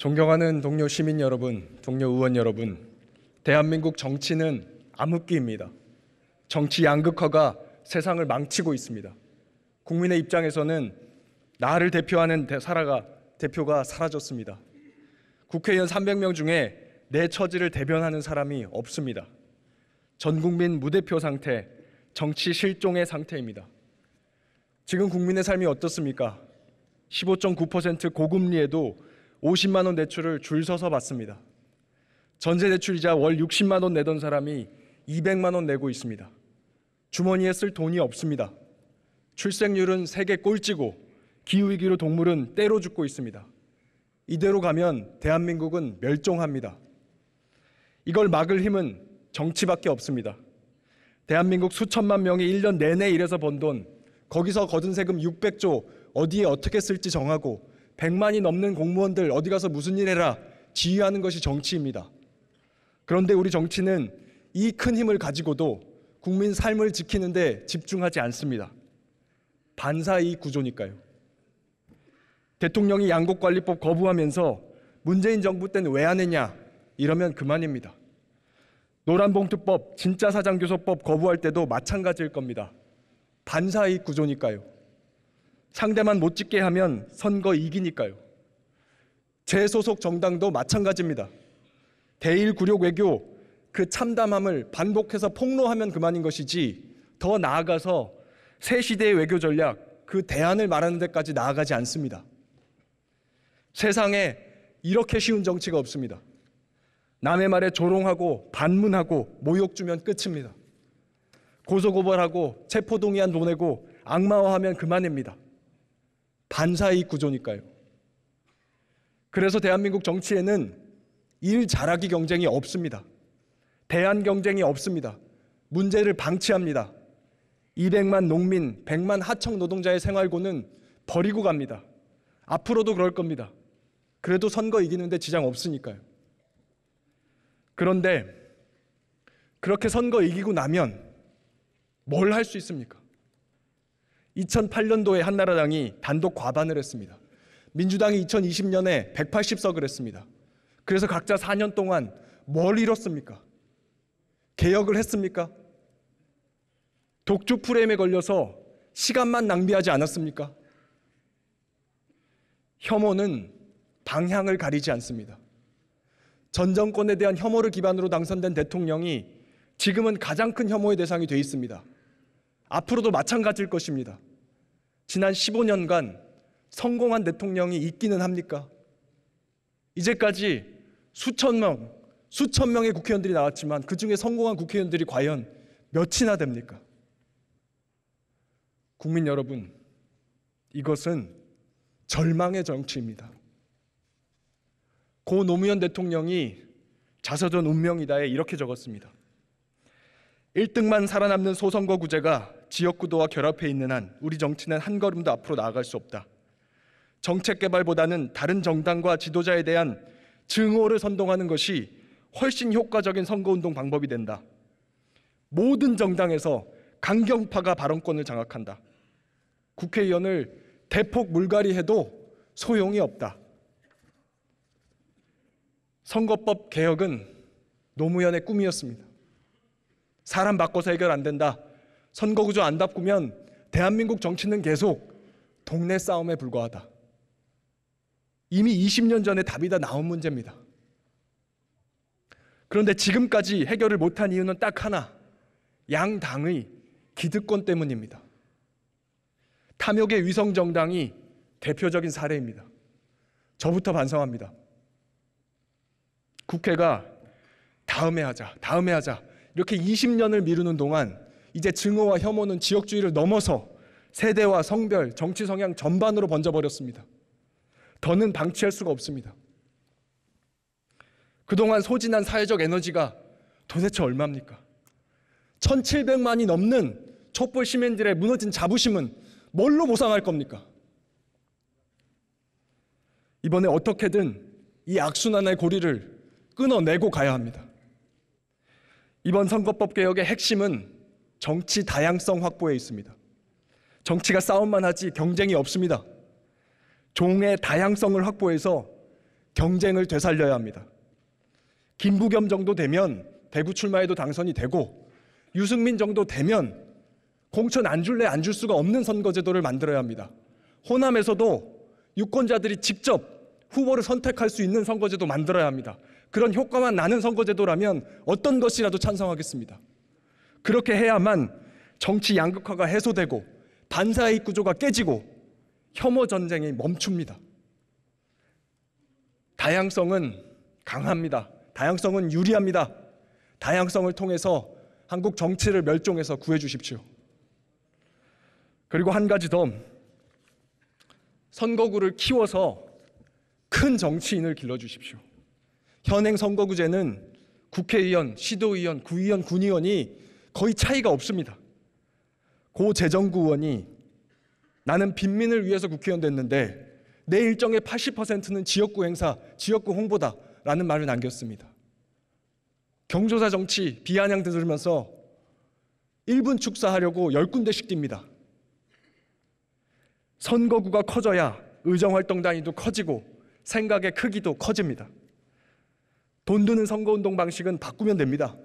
존경하는 동료 시민 여러분, 동료 의원 여러분, 대한민국 정치는 암흑기입니다. 정치 양극화가 세상을 망치고 있습니다. 국민의 입장에서는 나를 대표하는 대표가 사라졌습니다. 국회의원 300명 중에 내 처지를 대변하는 사람이 없습니다. 전 국민 무대표 상태, 정치 실종의 상태입니다. 지금 국민의 삶이 어떻습니까? 15.9% 고금리에도 50만 원 대출을 줄 서서 받습니다. 전세 대출이자 월 60만 원 내던 사람이 200만 원 내고 있습니다. 주머니에 쓸 돈이 없습니다. 출생률은 세계 꼴찌고 기후위기로 동물은 때로 죽고 있습니다. 이대로 가면 대한민국은 멸종합니다. 이걸 막을 힘은 정치밖에 없습니다. 대한민국 수천만 명이 1년 내내 일해서 번 돈, 거기서 거둔 세금 600조 어디에 어떻게 쓸지 정하고 100만이 넘는 공무원들 어디 가서 무슨 일 해라 지휘하는 것이 정치입니다. 그런데 우리 정치는 이 큰 힘을 가지고도 국민 삶을 지키는 데 집중하지 않습니다. 반사이익 구조니까요. 대통령이 양곡관리법 거부하면서 문재인 정부 때는 왜 안 했냐 이러면 그만입니다. 노란봉투법, 진짜사장교섭법 거부할 때도 마찬가지일 겁니다. 반사이익 구조니까요. 상대만 못 찍게 하면 선거 이기니까요. 제 소속 정당도 마찬가지입니다. 대일 굴욕 외교, 그 참담함을 반복해서 폭로하면 그만인 것이지 더 나아가서 새 시대의 외교 전략, 그 대안을 말하는 데까지 나아가지 않습니다. 세상에 이렇게 쉬운 정치가 없습니다. 남의 말에 조롱하고 반문하고 모욕 주면 끝입니다. 고소고발하고 체포동의안 보내고 악마화하면 그만입니다. 반사이익 구조니까요. 그래서 대한민국 정치에는 일 잘하기 경쟁이 없습니다. 대안 경쟁이 없습니다. 문제를 방치합니다. 200만 농민, 100만 하청 노동자의 생활고는 버리고 갑니다. 앞으로도 그럴 겁니다. 그래도 선거 이기는데 지장 없으니까요. 그런데 그렇게 선거 이기고 나면 뭘 할 수 있습니까? 2008년도에 한나라당이 단독 과반을 했습니다. 민주당이 2020년에 180석을 했습니다. 그래서 각자 4년 동안 뭘 이뤘습니까? 개혁을 했습니까? 독주 프레임에 걸려서 시간만 낭비하지 않았습니까? 혐오는 방향을 가리지 않습니다. 전 정권에 대한 혐오를 기반으로 당선된 대통령이 지금은 가장 큰 혐오의 대상이 돼 있습니다. 앞으로도 마찬가지일 것입니다. 지난 15년간 성공한 대통령이 있기는 합니까? 이제까지 수천 명의 국회의원들이 나왔지만 그중에 성공한 국회의원들이 과연 몇이나 됩니까? 국민 여러분, 이것은 절망의 정치입니다. 고 노무현 대통령이 자서전 운명이다에 이렇게 적었습니다. 1등만 살아남는 소선거구제가 지역구도와 결합해 있는 한 우리 정치는 한 걸음도 앞으로 나아갈 수 없다. 정책 개발보다는 다른 정당과 지도자에 대한 증오를 선동하는 것이 훨씬 효과적인 선거운동 방법이 된다. 모든 정당에서 강경파가 발언권을 장악한다. 국회의원을 대폭 물갈이해도 소용이 없다. 선거법 개혁은 노무현의 꿈이었습니다. 사람 바꿔서 해결 안 된다. 선거구조 안 바꾸면 대한민국 정치는 계속 동네 싸움에 불과하다. 이미 20년 전에 답이 다 나온 문제입니다. 그런데 지금까지 해결을 못한 이유는 딱 하나, 양당의 기득권 때문입니다. 탐욕의 위성정당이 대표적인 사례입니다. 저부터 반성합니다. 국회가 다음에 하자 이렇게 20년을 미루는 동안 이제 증오와 혐오는 지역주의를 넘어서 세대와 성별, 정치 성향 전반으로 번져버렸습니다. 더는 방치할 수가 없습니다. 그동안 소진한 사회적 에너지가 도대체 얼마입니까? 1700만이 넘는 촛불 시민들의 무너진 자부심은 뭘로 보상할 겁니까? 이번에 어떻게든 이 악순환의 고리를 끊어내고 가야 합니다. 이번 선거법 개혁의 핵심은 정치 다양성 확보에 있습니다. 정치가 싸움만 하지 경쟁이 없습니다. 종의 다양성을 확보해서 경쟁을 되살려야 합니다. 김부겸 정도 되면 대구 출마해도 당선이 되고 유승민 정도 되면 공천 안 줄래 안 줄 수가 없는 선거제도를 만들어야 합니다. 호남에서도 유권자들이 직접 후보를 선택할 수 있는 선거제도 만들어야 합니다. 그런 효과만 나는 선거제도라면 어떤 것이라도 찬성하겠습니다. 그렇게 해야만 정치 양극화가 해소되고 반사이익 구조가 깨지고 혐오 전쟁이 멈춥니다. 다양성은 강합니다. 다양성은 유리합니다. 다양성을 통해서 한국 정치를 멸종해서 구해주십시오. 그리고 한 가지 더, 선거구를 키워서 큰 정치인을 길러주십시오. 현행 선거구제는 국회의원, 시도의원, 구의원, 군의원이 거의 차이가 없습니다. 고 재정구 의원이 나는 빈민을 위해서 국회의원 됐는데 내 일정의 80%는 지역구 행사, 지역구 홍보다라는 말을 남겼습니다. 경조사 정치 비아냥 들으면서 1분 축사하려고 10군데씩 뜁니다. 선거구가 커져야 의정활동 단위도 커지고 생각의 크기도 커집니다. 돈 드는 선거운동 방식은 바꾸면 됩니다.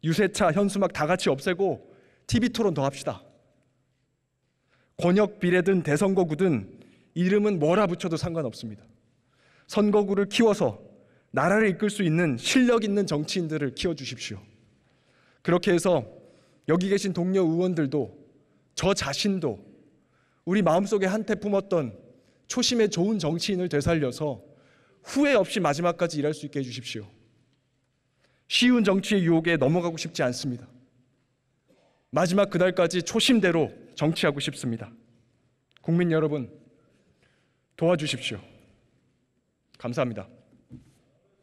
유세차, 현수막 다 같이 없애고 TV토론 더 합시다. 권역 비례든 대선거구든 이름은 뭐라 붙여도 상관없습니다. 선거구를 키워서 나라를 이끌 수 있는 실력 있는 정치인들을 키워주십시오. 그렇게 해서 여기 계신 동료 의원들도 저 자신도 우리 마음속에 한때 품었던 초심의 좋은 정치인을 되살려서 후회 없이 마지막까지 일할 수 있게 해주십시오. 쉬운 정치의 유혹에 넘어가고 싶지 않습니다. 마지막 그날까지 초심대로 정치하고 싶습니다. 국민 여러분, 도와주십시오. 감사합니다.